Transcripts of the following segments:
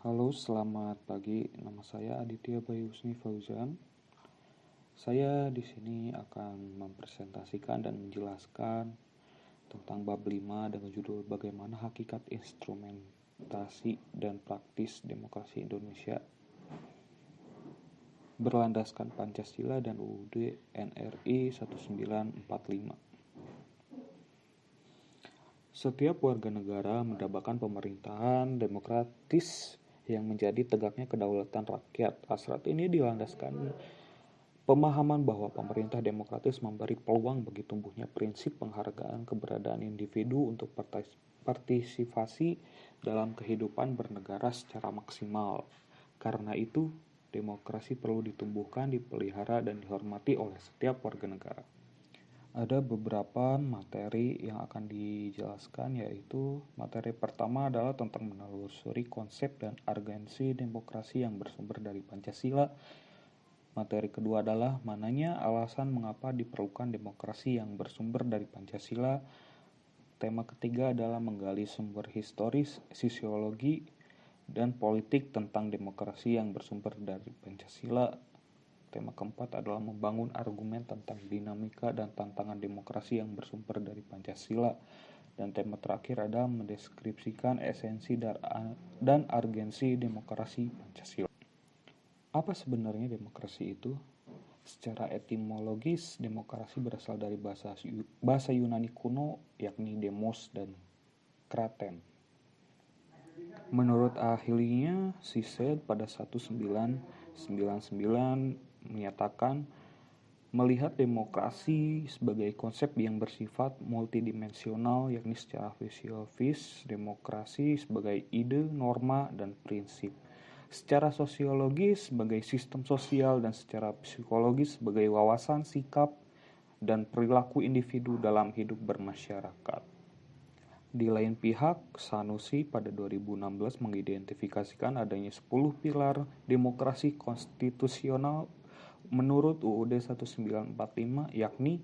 Halo, selamat pagi. Nama saya Aditya Bayu Husni Fauzan. Saya di sini akan mempresentasikan dan menjelaskan tentang bab 5 dengan judul Bagaimana Hakikat Instrumentasi dan Praktis Demokrasi Indonesia berlandaskan Pancasila dan UUD NRI 1945. Setiap warga negara mendapatkan pemerintahan demokratis yang menjadi tegaknya kedaulatan rakyat. Hasrat ini dilandaskan pemahaman bahwa pemerintah demokratis memberi peluang bagi tumbuhnya prinsip penghargaan keberadaan individu untuk partisipasi dalam kehidupan bernegara secara maksimal. Karena itu, demokrasi perlu ditumbuhkan, dipelihara, dan dihormati oleh setiap warga negara. Ada beberapa materi yang akan dijelaskan, yaitu materi pertama adalah tentang menelusuri konsep dan urgensi demokrasi yang bersumber dari Pancasila. Materi kedua adalah mananya alasan mengapa diperlukan demokrasi yang bersumber dari Pancasila. Tema ketiga adalah menggali sumber historis, sosiologi, dan politik tentang demokrasi yang bersumber dari Pancasila. Tema keempat adalah membangun argumen tentang dinamika dan tantangan demokrasi yang bersumber dari Pancasila. Dan tema terakhir adalah mendeskripsikan esensi dan urgensi demokrasi Pancasila. Apa sebenarnya demokrasi itu? Secara etimologis, demokrasi berasal dari bahasa Yunani kuno, yakni demos dan kraten. Menurut ahlinya, Cicero pada 1999 menyatakan melihat demokrasi sebagai konsep yang bersifat multidimensional, yakni secara filosofis, demokrasi sebagai ide, norma, dan prinsip. Secara sosiologis sebagai sistem sosial dan secara psikologis sebagai wawasan, sikap, dan perilaku individu dalam hidup bermasyarakat. Di lain pihak, Sanusi pada 2016 mengidentifikasikan adanya 10 pilar demokrasi konstitusional menurut UUD 1945, yakni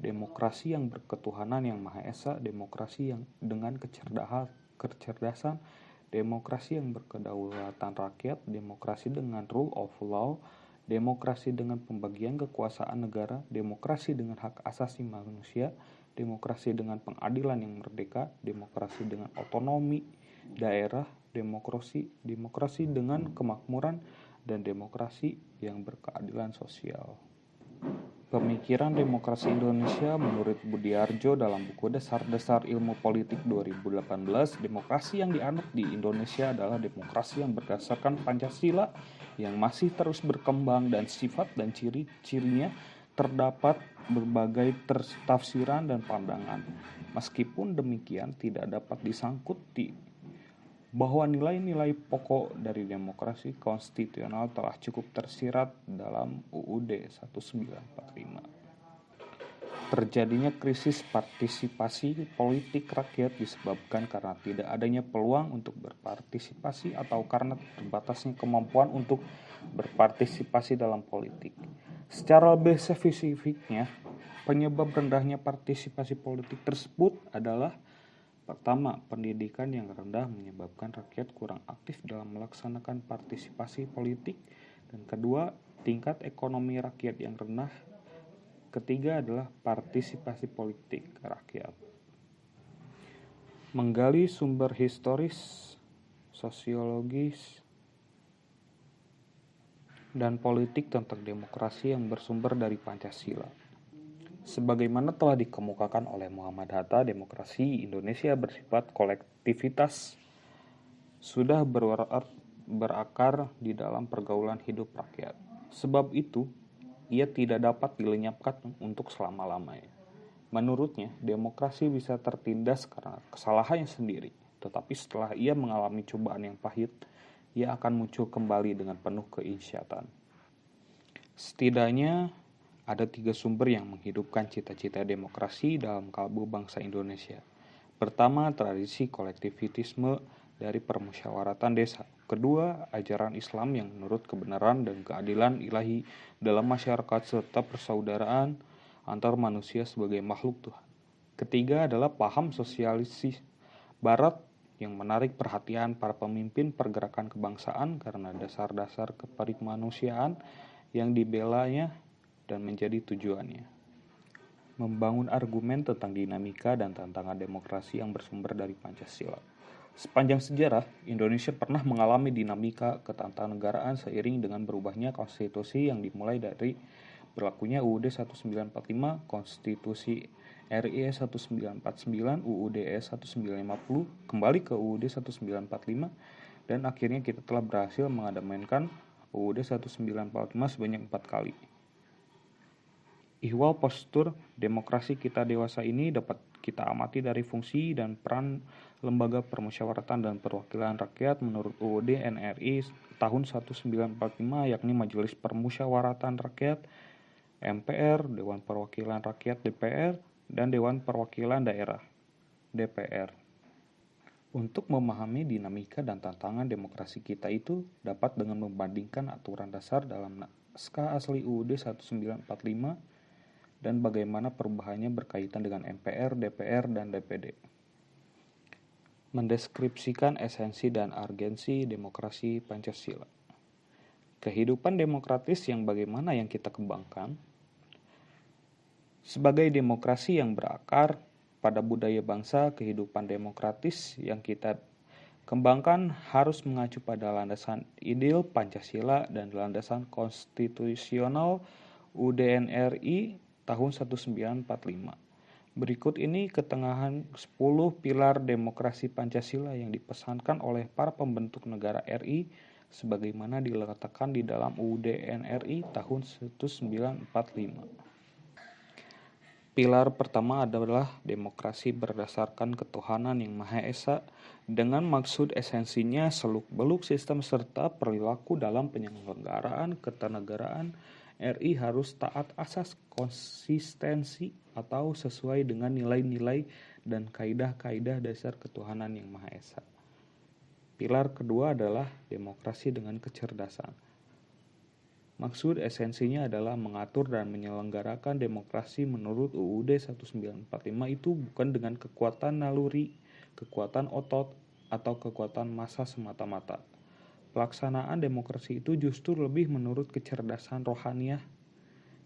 demokrasi yang berketuhanan yang Maha Esa, demokrasi yang dengan kecerdasan, demokrasi yang berkedaulatan rakyat, demokrasi dengan rule of law, demokrasi dengan pembagian kekuasaan negara, demokrasi dengan hak asasi manusia, demokrasi dengan pengadilan yang merdeka, demokrasi dengan otonomi daerah, demokrasi dengan kemakmuran, dan demokrasi yang berkeadilan sosial. Pemikiran demokrasi Indonesia menurut Budiarjo dalam buku Dasar-Dasar Ilmu Politik 2018, demokrasi yang dianut di Indonesia adalah demokrasi yang berdasarkan Pancasila yang masih terus berkembang dan sifat dan ciri-cirinya terdapat berbagai tafsiran dan pandangan. Meskipun demikian, tidak dapat disangkuti bahwa nilai-nilai pokok dari demokrasi konstitusional telah cukup tersirat dalam UUD 1945. Terjadinya krisis partisipasi politik rakyat disebabkan karena tidak adanya peluang untuk berpartisipasi atau karena terbatasnya kemampuan untuk berpartisipasi dalam politik. Secara lebih spesifiknya, penyebab rendahnya partisipasi politik tersebut adalah: pertama, pendidikan yang rendah menyebabkan rakyat kurang aktif dalam melaksanakan partisipasi politik. Dan kedua, tingkat ekonomi rakyat yang rendah. Ketiga adalah partisipasi politik rakyat. Menggali sumber historis, sosiologis, dan politik tentang demokrasi yang bersumber dari Pancasila. Sebagaimana telah dikemukakan oleh Muhammad Hatta, demokrasi Indonesia bersifat kolektivitas, sudah berakar di dalam pergaulan hidup rakyat. Sebab itu, ia tidak dapat dilenyapkan untuk selama-lamanya. Menurutnya, demokrasi bisa tertindas karena kesalahannya sendiri, tetapi setelah ia mengalami cobaan yang pahit, ia akan muncul kembali dengan penuh keinsyatan. Setidaknya ada 3 sumber yang menghidupkan cita-cita demokrasi dalam kalbu bangsa Indonesia. Pertama, tradisi kolektivitisme dari permusyawaratan desa. Kedua, ajaran Islam yang menurut kebenaran dan keadilan ilahi dalam masyarakat serta persaudaraan antar manusia sebagai makhluk Tuhan. Ketiga adalah paham sosialis Barat yang menarik perhatian para pemimpin pergerakan kebangsaan karena dasar-dasar kemanusiaan yang dibelanya dan menjadi tujuannya. Membangun argumen tentang dinamika dan tantangan demokrasi yang bersumber dari Pancasila. Sepanjang sejarah, Indonesia pernah mengalami dinamika ketatanegaraan seiring dengan berubahnya konstitusi yang dimulai dari berlakunya UUD 1945, Konstitusi RI 1949, UUD 1950, kembali ke UUD 1945, dan akhirnya kita telah berhasil mengamandemen UUD 1945 sebanyak 4 kali. Ihwal postur demokrasi kita dewasa ini dapat kita amati dari fungsi dan peran Lembaga Permusyawaratan dan Perwakilan Rakyat menurut UUD NRI tahun 1945, yakni Majelis Permusyawaratan Rakyat MPR, Dewan Perwakilan Rakyat DPR, dan Dewan Perwakilan Daerah DPR. Untuk memahami dinamika dan tantangan demokrasi kita itu dapat dengan membandingkan aturan dasar dalam naskah asli UUD 1945 dan bagaimana perubahannya berkaitan dengan MPR, DPR, dan DPD. Mendeskripsikan esensi dan urgensi demokrasi Pancasila. Kehidupan demokratis yang bagaimana yang kita kembangkan? Sebagai demokrasi yang berakar pada budaya bangsa, kehidupan demokratis yang kita kembangkan harus mengacu pada landasan ideal Pancasila dan landasan konstitusional UUD NRI tahun 1945. Berikut ini ketengahan 10 pilar demokrasi Pancasila yang dipesankan oleh para pembentuk negara RI sebagaimana diletakkan di dalam UUD NRI tahun 1945. Pilar pertama adalah demokrasi berdasarkan ketuhanan yang Maha Esa dengan maksud esensinya seluk-beluk sistem serta perilaku dalam penyelenggaraan keternegaraan RI harus taat asas konsistensi atau sesuai dengan nilai-nilai dan kaidah-kaidah dasar ketuhanan yang Maha Esa. Pilar kedua adalah demokrasi dengan kecerdasan. Maksud esensinya adalah mengatur dan menyelenggarakan demokrasi menurut UUD 1945 itu bukan dengan kekuatan naluri, kekuatan otot, atau kekuatan massa semata-mata. Pelaksanaan demokrasi itu justru lebih menurut kecerdasan rohaniah,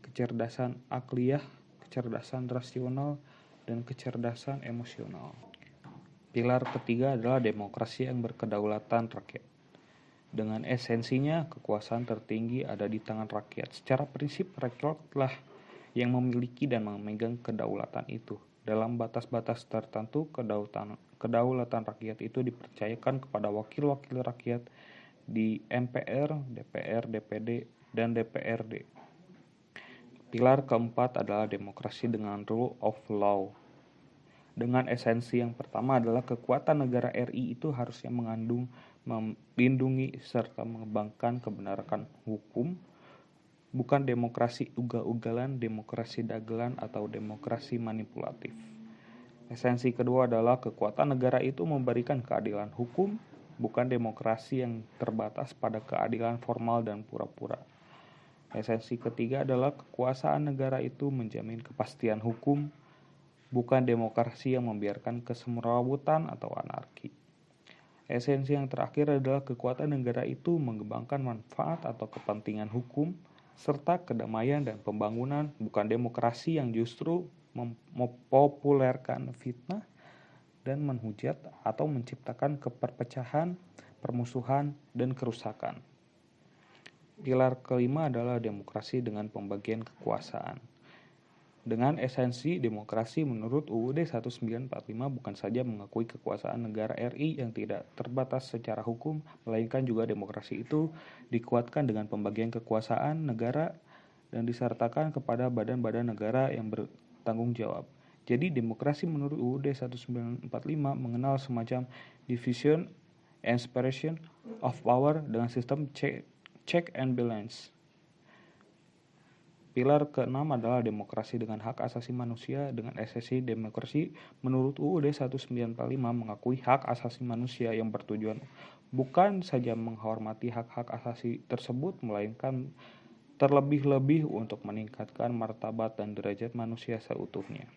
kecerdasan akliyah, kecerdasan rasional, dan kecerdasan emosional. Pilar ketiga adalah demokrasi yang berkedaulatan rakyat. Dengan esensinya, kekuasaan tertinggi ada di tangan rakyat. Secara prinsip, rakyatlah yang memiliki dan memegang kedaulatan itu. Dalam batas-batas tertentu, kedaulatan rakyat itu dipercayakan kepada wakil-wakil rakyat di MPR, DPR, DPD, dan DPRD. Pilar keempat adalah demokrasi dengan rule of law. Dengan esensi yang pertama adalah kekuatan negara RI itu harusnya mengandung, melindungi, serta mengembangkan kebenaran hukum, bukan demokrasi ugal-ugalan, demokrasi dagelan, atau demokrasi manipulatif. Esensi kedua adalah kekuatan negara itu memberikan keadilan hukum, bukan demokrasi yang terbatas pada keadilan formal dan pura-pura. Esensi ketiga adalah kekuasaan negara itu menjamin kepastian hukum, bukan demokrasi yang membiarkan kesemrawutan atau anarki. Esensi yang terakhir adalah kekuatan negara itu mengembangkan manfaat atau kepentingan hukum, serta kedamaian dan pembangunan, bukan demokrasi yang justru mempopulerkan fitnah dan menghujat atau menciptakan keperpecahan, permusuhan, dan kerusakan. Pilar kelima adalah demokrasi dengan pembagian kekuasaan. Dengan esensi demokrasi menurut UUD 1945 bukan saja mengakui kekuasaan negara RI yang tidak terbatas secara hukum, melainkan juga demokrasi itu dikuatkan dengan pembagian kekuasaan negara dan disertakan kepada badan-badan negara yang bertanggung jawab. Jadi demokrasi menurut UUD 1945 mengenal semacam division and separation of power dengan sistem check and balance. Pilar keenam adalah demokrasi dengan hak asasi manusia. Dengan esensi demokrasi menurut UUD 1945 mengakui hak asasi manusia yang bertujuan bukan saja menghormati hak-hak asasi tersebut, melainkan terlebih-lebih untuk meningkatkan martabat dan derajat manusia seutuhnya.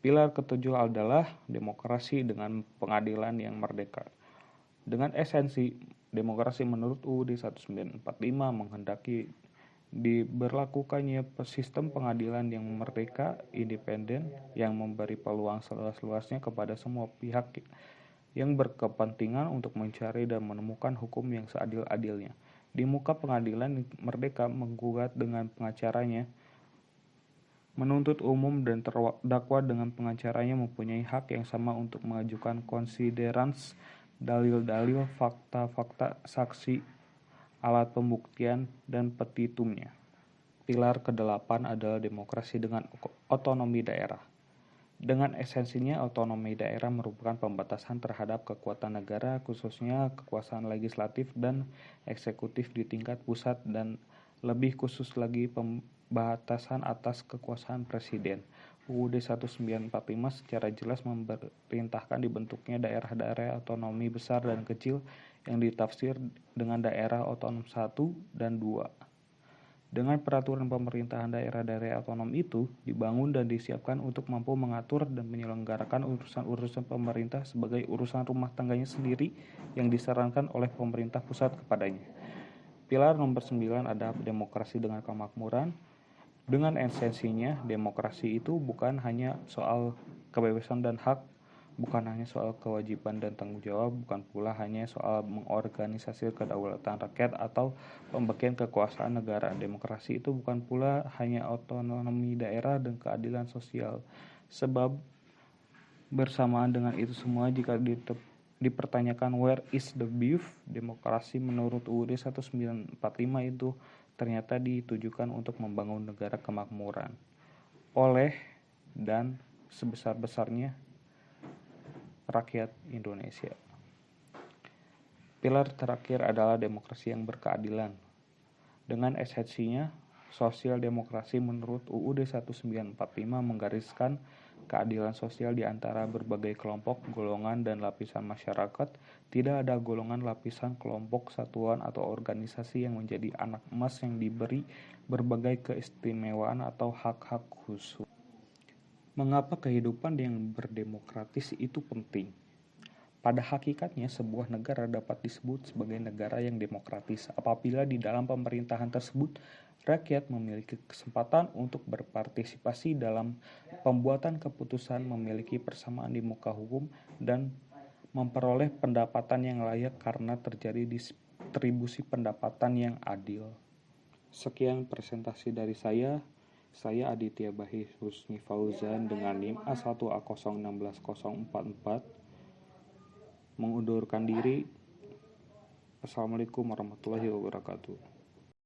Pilar ketujuh adalah demokrasi dengan pengadilan yang merdeka. Dengan esensi, demokrasi menurut UUD 1945 menghendaki diberlakukannya sistem pengadilan yang merdeka, independen, yang memberi peluang seluas-luasnya kepada semua pihak yang berkepentingan untuk mencari dan menemukan hukum yang seadil-adilnya. Di muka pengadilan merdeka menggugat dengan pengacaranya, menuntut umum dan terdakwa dengan pengacaranya mempunyai hak yang sama untuk mengajukan konsiderans, dalil-dalil, fakta-fakta, saksi, alat pembuktian, dan petitumnya. Pilar ke-8 adalah demokrasi dengan otonomi daerah. Dengan esensinya, otonomi daerah merupakan pembatasan terhadap kekuatan negara, khususnya kekuasaan legislatif dan eksekutif di tingkat pusat, dan lebih khusus lagi pembatasan atas kekuasaan presiden. UUD 1945 secara jelas memerintahkan dibentuknya daerah-daerah otonomi besar dan kecil yang ditafsir dengan daerah otonom 1 dan 2. Dengan peraturan pemerintahan daerah-daerah otonom itu dibangun dan disiapkan untuk mampu mengatur dan menyelenggarakan urusan-urusan pemerintah sebagai urusan rumah tangganya sendiri yang disarankan oleh pemerintah pusat kepadanya. Pilar nomor 9 adalah demokrasi dengan kemakmuran. Dengan esensinya, demokrasi itu bukan hanya soal kebebasan dan hak, bukan hanya soal kewajiban dan tanggung jawab, bukan pula hanya soal mengorganisasi kedaulatan rakyat atau pembagian kekuasaan negara. Demokrasi itu bukan pula hanya otonomi daerah dan keadilan sosial. Sebab bersamaan dengan itu semua, jika dipertanyakan where is the beef, demokrasi menurut UUD 1945 itu ternyata ditujukan untuk membangun negara kemakmuran oleh dan sebesar-besarnya rakyat Indonesia. Pilar terakhir adalah demokrasi yang berkeadilan. Dengan esensinya, sosial demokrasi menurut UUD 1945 menggariskan keadilan sosial di antara berbagai kelompok, golongan, dan lapisan masyarakat. Tidak ada golongan, lapisan, kelompok, satuan, atau organisasi yang menjadi anak emas yang diberi berbagai keistimewaan atau hak-hak khusus. Mengapa kehidupan yang berdemokratis itu penting? Pada hakikatnya, sebuah negara dapat disebut sebagai negara yang demokratis apabila di dalam pemerintahan tersebut rakyat memiliki kesempatan untuk berpartisipasi dalam pembuatan keputusan, memiliki persamaan di muka hukum, dan memperoleh pendapatan yang layak karena terjadi distribusi pendapatan yang adil. Sekian presentasi dari saya. Saya Aditya Bahi Husni Fauzan dengan NIM A1A016044 mengundurkan diri. Assalamualaikum warahmatullahi wabarakatuh.